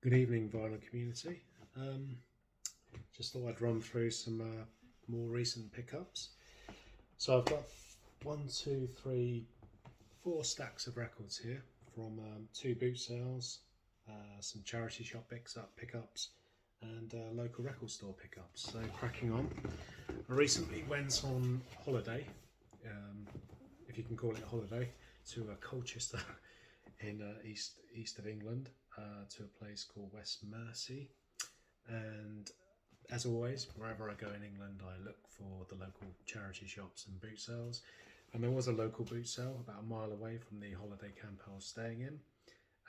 Good evening, vinyl community. Just thought I'd run through some more recent pickups. So I've got one, two, three, four stacks of records here from two boot sales, some charity shop pickups, and local record store pickups. So cracking on. I recently went on holiday, if you can call it a holiday, to Colchester in east of England, to a place called West Mersey. And as always, wherever I go in England, I look for the local charity shops and boot sales. And there was a local boot sale about a mile away from the holiday camp I was staying in.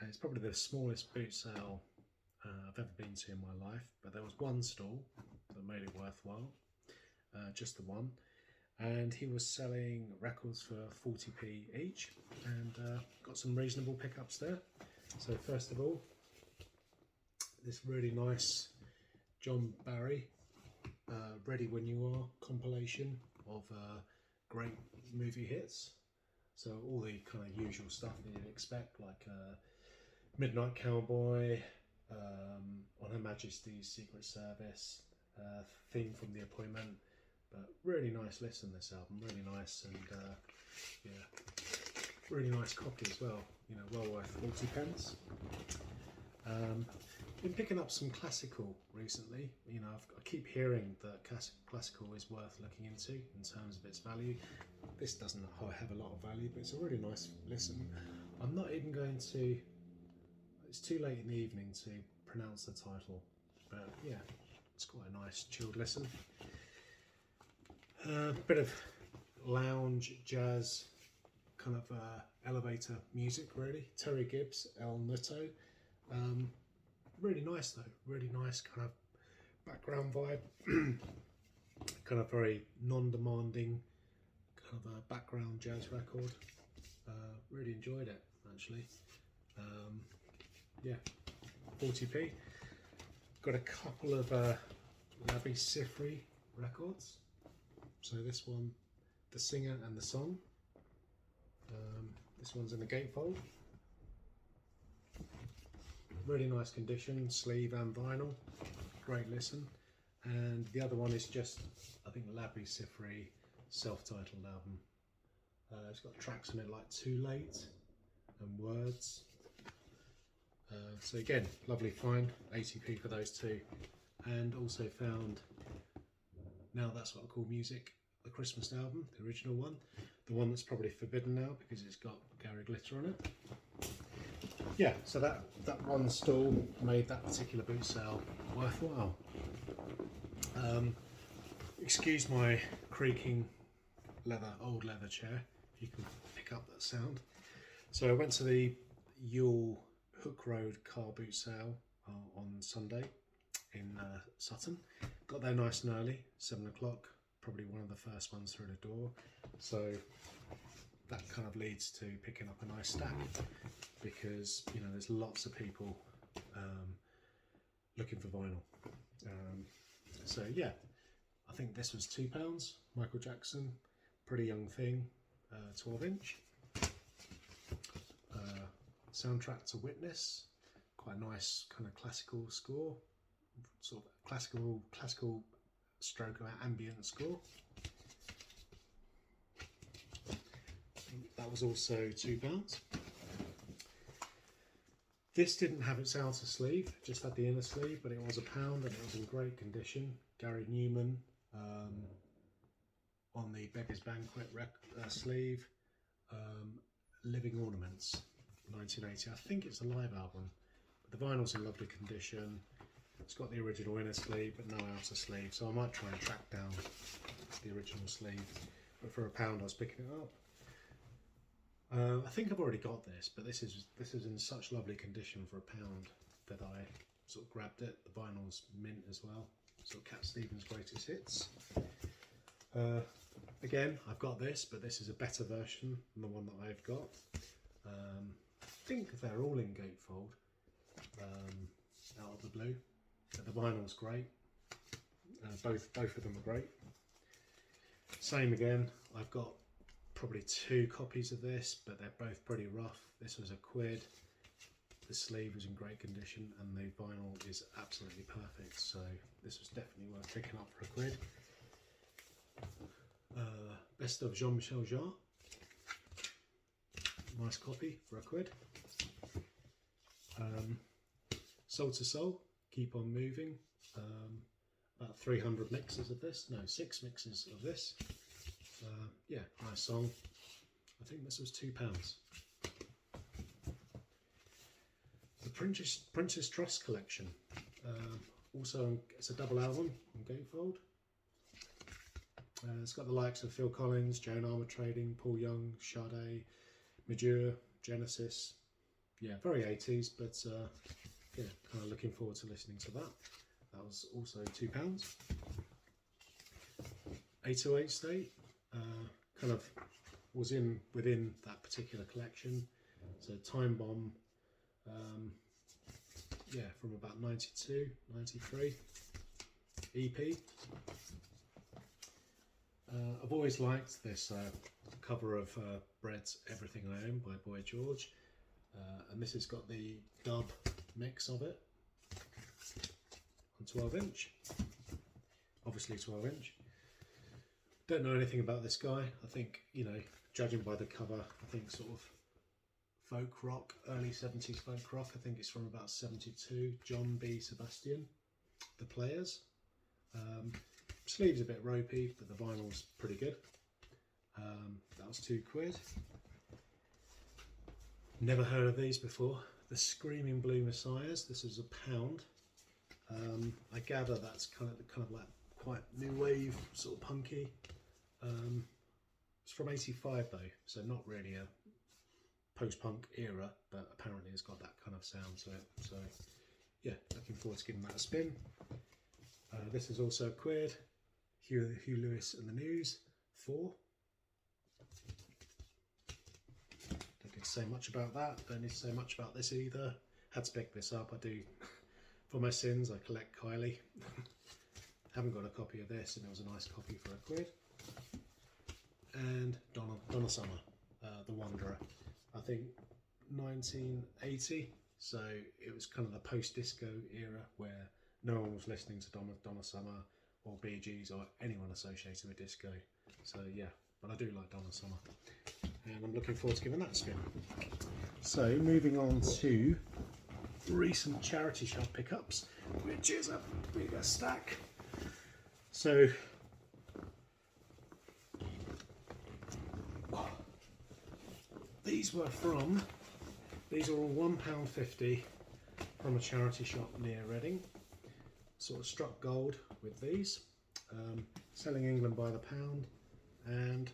And it's probably the smallest boot sale I've ever been to in my life. But there was one stall that made it worthwhile, just the one. And he was selling records for 40p each, and got some reasonable pickups there. So first of all, this really nice John Barry Ready When You Are compilation of great movie hits. So all the kind of usual stuff that you'd expect, like Midnight Cowboy, On Her Majesty's Secret Service, Theme from The Appointment. But really nice listen, this album, really nice, and yeah, really nice copy as well, you know, well worth 40p. Been picking up some classical recently. You know, I keep hearing that classical is worth looking into in terms of its value. This doesn't have a lot of value, but it's a really nice listen. I'm not even going to, it's too late in the evening to pronounce the title, but yeah, it's quite a nice chilled listen. A bit of lounge, jazz, kind of elevator music really. Terry Gibbs, El Nutto. Really nice though, really nice kind of background vibe. Kind of very non-demanding, kind of a background jazz record. Really enjoyed it actually. Yeah, 40p. Got a couple of Labi Siffre records. So this one, The Singer and the Song. This one's in the gatefold. Really nice condition, sleeve and vinyl. Great listen. And the other one is just, I think, Labi Siffre self-titled album. It's got tracks on it like Too Late and Words. So again, lovely find, 80p for those two. And also found Now That's What I Call Music, the Christmas album, the original one. The one that's probably forbidden now because it's got Gary Glitter on it. Yeah, so that one stall made that particular boot sale worthwhile. Excuse my creaking old leather chair, if you can pick up that sound. So I went to the Yule Hook Road car boot sale on Sunday in Sutton. Got there nice and early, 7 o'clock, probably one of the first ones through the door. So that kind of leads to picking up a nice stack, because you know there's lots of people looking for vinyl. So yeah, I think this was £2. Michael Jackson, Pretty Young Thing, 12-inch. Soundtrack to Witness, quite a nice kind of classical score, sort of classical stroke of ambient score. That was also £2. This didn't have its outer sleeve, just had the inner sleeve, but it was £1 and it was in great condition. Gary Newman on the Beggars Banquet sleeve. Living Ornaments, 1980. I think it's a live album, but the vinyl's in lovely condition. It's got the original inner sleeve, but no outer sleeve, so I might try and track down the original sleeve. But for £1, I was picking it up. I think I've already got this, but this is in such lovely condition for £1 that I sort of grabbed it. The vinyl's mint as well. Sort of Cat Stevens' greatest hits. Again, I've got this, but this is a better version than the one that I've got. I think they're all in gatefold, out of the blue. But the vinyl's great. Both of them are great. Same again. I've got probably 2 copies of this, but they're both pretty rough. This was £1. the sleeve was in great condition and the vinyl is absolutely perfect, so this was definitely worth picking up for £1. Best of Jean-Michel Jarre, nice copy for £1. Soul II Soul, Keep On Moving, about 300 mixes of this, no, 6 mixes of this. Yeah, nice song. I think this was £2. The Prince's Trust collection, also it's a double album on gatefold. It's got the likes of Phil Collins, Joan Armatrading, Paul Young, Sade, Majeur, Genesis. Yeah, very 80s, but yeah, kind of looking forward to listening to that. That was also £2. 808 State, kind of was within that particular collection. So Time Bomb, yeah, from about 92, 93 EP. I've always liked this cover of Bread's Everything I Own by Boy George, and this has got the dub mix of it on 12-inch, obviously 12-inch. Don't know anything about this guy. I think, you know, judging by the cover, I think sort of folk rock, early 70s folk rock. I think it's from about 72. John B. Sebastian, The Players. Sleeve's a bit ropey, but the vinyl's pretty good. That was £2. Never heard of these before. The Screaming Blue Messiahs. This is £1. I gather that's kind of like quite new wave, sort of punky. It's from '85 though, so not really a post-punk era, but apparently it's got that kind of sound to it. So yeah, looking forward to giving that a spin. This is also £1. Hugh Lewis and the News, 4. Don't need to say much about that. Don't need to say much about this either. Had to pick this up. I do, for my sins, I collect Kylie. Haven't got a copy of this, and it was a nice copy for £1. And Donna Summer, The Wanderer. I think 1980, so it was kind of the post-disco era where no one was listening to Donna Summer or Bee Gees or anyone associated with disco. So yeah, but I do like Donna Summer, and I'm looking forward to giving that a spin. So moving on to recent charity shop pickups, which is a bigger stack. So these are all £1.50 from a charity shop near Reading. Sort of struck gold with these, selling England by the pound, and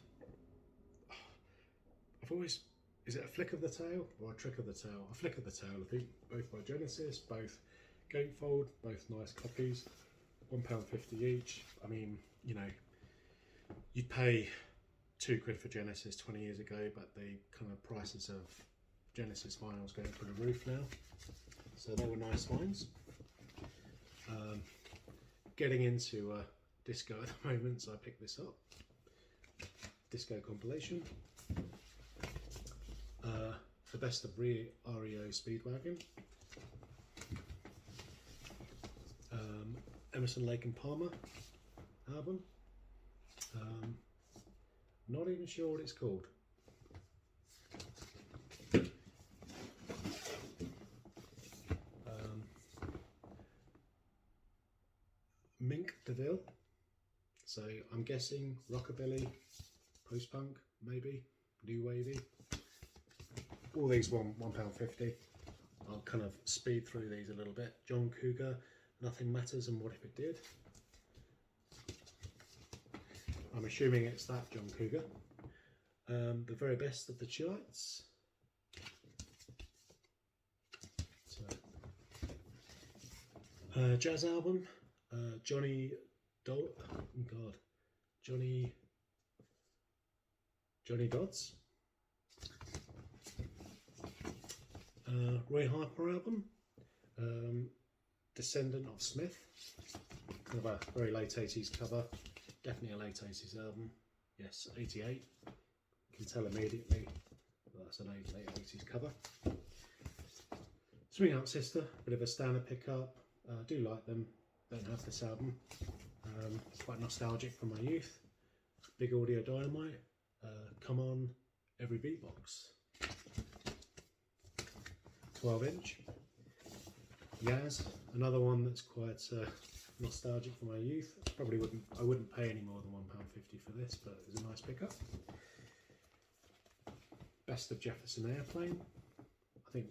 I've always, is it a flick of the tail or a trick of the tail? A flick of the tail, I think, both by Genesis, both gatefold, both nice copies, £1.50 each. I mean, you know, you'd pay £2 for Genesis 20 years ago, but the kind of prices of Genesis vinyls going through the roof now. So they were nice finds. Getting into disco at the moment, so I picked this up. Disco compilation. The Best of REO Speedwagon. Emerson, Lake and Palmer album. Not even sure what it's called. Mink DeVille, so I'm guessing rockabilly, post-punk, maybe new wavy. All these £1.50. I'll kind of speed through these a little bit. John Cougar, Nothing Matters and What If It Did. I'm assuming it's that John Cougar. The Very Best of the Chillites. So, jazz album. Johnny Dodds. Roy Harper album. Descendant of Smith. Kind of a very late 80s cover. Definitely a late 80s album. Yes, 88. You can tell immediately that's an late 80s cover. Swing Out Sister, bit of a standard pickup. I do like them. Don't have this album. It's quite nostalgic from my youth. Big Audio Dynamite. Come On, Every Beatbox. 12-inch. Yaz, another one that's quite nostalgic for my youth. I wouldn't pay any more than £1.50 for this, but it was a nice pickup. Best of Jefferson Airplane. I think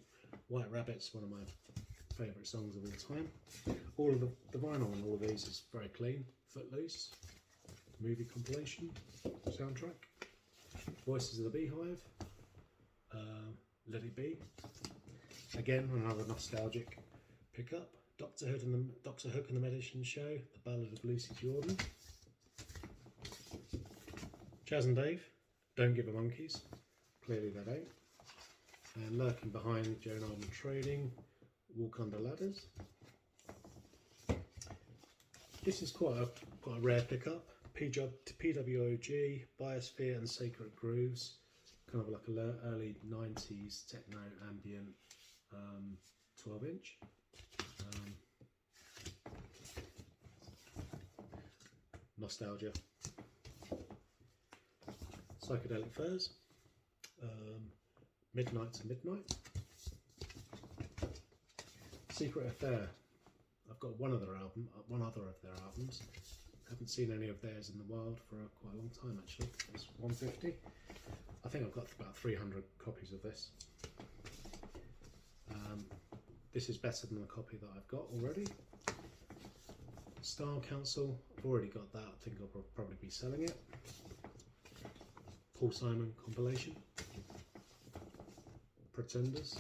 White Rabbit's one of my favourite songs of all time. All of the vinyl on all of these is very clean. Footloose, movie compilation, soundtrack. Voices of the Beehive, Let It Be. Again, another nostalgic pickup. Doctor Hook and the Medicine Show, The Ballad of Lucy Jordan. Chas and Dave, Don't Give a Monkeys. Clearly they don't. And lurking behind, Joan Arden Trading, Walk Under Ladders. This is quite a rare pickup. PWOG, Biosphere and Sacred Grooves. Kind of like a early 90s techno ambient 12-inch. Nostalgia. Psychedelic Furs. Midnight to Midnight. Secret Affair. I've got one other of their albums. Haven't seen any of theirs in the wild for quite a long time actually. It's £1.50. I think I've got about 300 copies of this. This is better than the copy that I've got already. Style Council, I've already got that. I think I'll probably be selling it. Paul Simon compilation. Pretenders.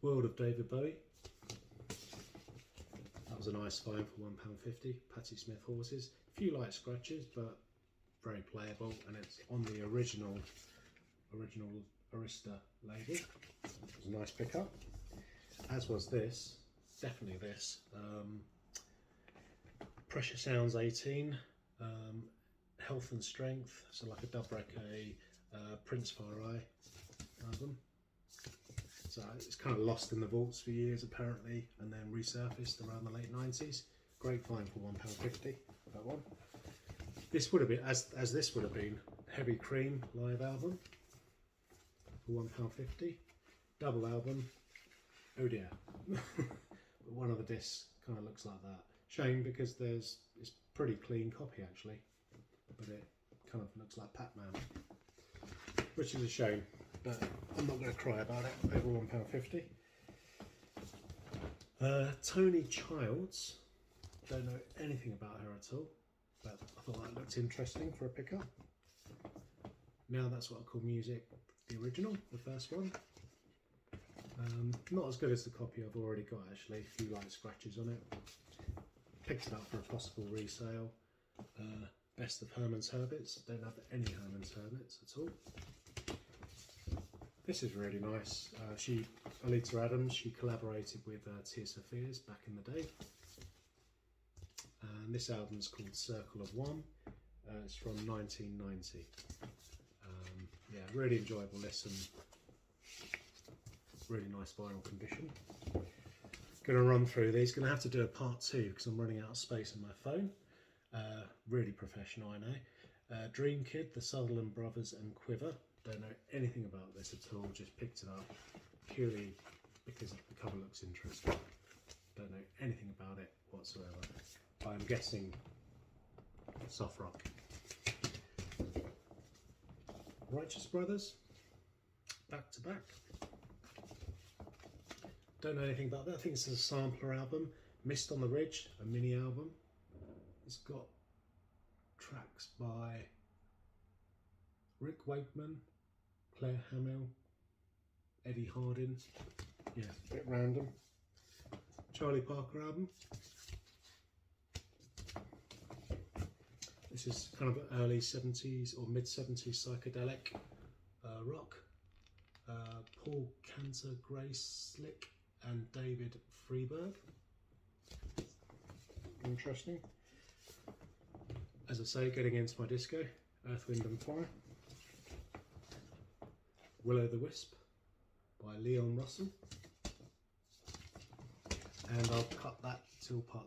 World of David Bowie. That was a nice find for £1.50. Patti Smith Horses. A few light scratches, but very playable, and it's on the original Arista label. It was a nice pickup. As was this, definitely this. Pressure Sounds 18. Health and Strength. So like a dub reggae Prince Far Eye album. So it's kind of lost in the vaults for years apparently, and then resurfaced around the late 90s. Great find for £1.50. That one. This would have been, as this would have been, Heavy Cream live album for £1.50. Double album. Oh dear. But one of the discs kind of looks like that. Shame because it's pretty clean copy actually, but it kind of looks like Pac-Man, which is a shame. But I'm not going to cry about it over £1.50. Tony Childs, don't know anything about her at all, but I thought that looked interesting for a pickup. Now That's What I Call Music, the original, the first one. Not as good as the copy I've already got actually, a few light scratches on it. Picked it up for a possible resale. Best of Herman's Hermits, don't have any Herman's Hermits at all. This is really nice. Alita Adams, she collaborated with Tia Sophia's back in the day. And this album's called Circle of One. It's from 1990. Yeah, really enjoyable listen. Really nice vinyl condition. Going to run through these. Going to have to do a part 2 because I'm running out of space on my phone. Really professional, I know. Dream Kid, The Sutherland Brothers and Quiver. Don't know anything about this at all, just picked it up purely because the cover looks interesting. Don't know anything about it whatsoever. I'm guessing soft rock. Righteous Brothers, back to back. Don't know anything about that. I think it's a sampler album. Mist on the Ridge, a mini album. It's got tracks by Rick Wakeman, Claire Hamill, Eddie Hardin. Yeah, a bit random. Charlie Parker album. This is kind of early 70s or mid 70s psychedelic rock. Paul Cantor, Grace Slick and David Freeberg. Interesting. As I say, getting into my disco. Earth, Wind and Fire. Will-O the Wisp. by Leon Russell, and I'll cut that till part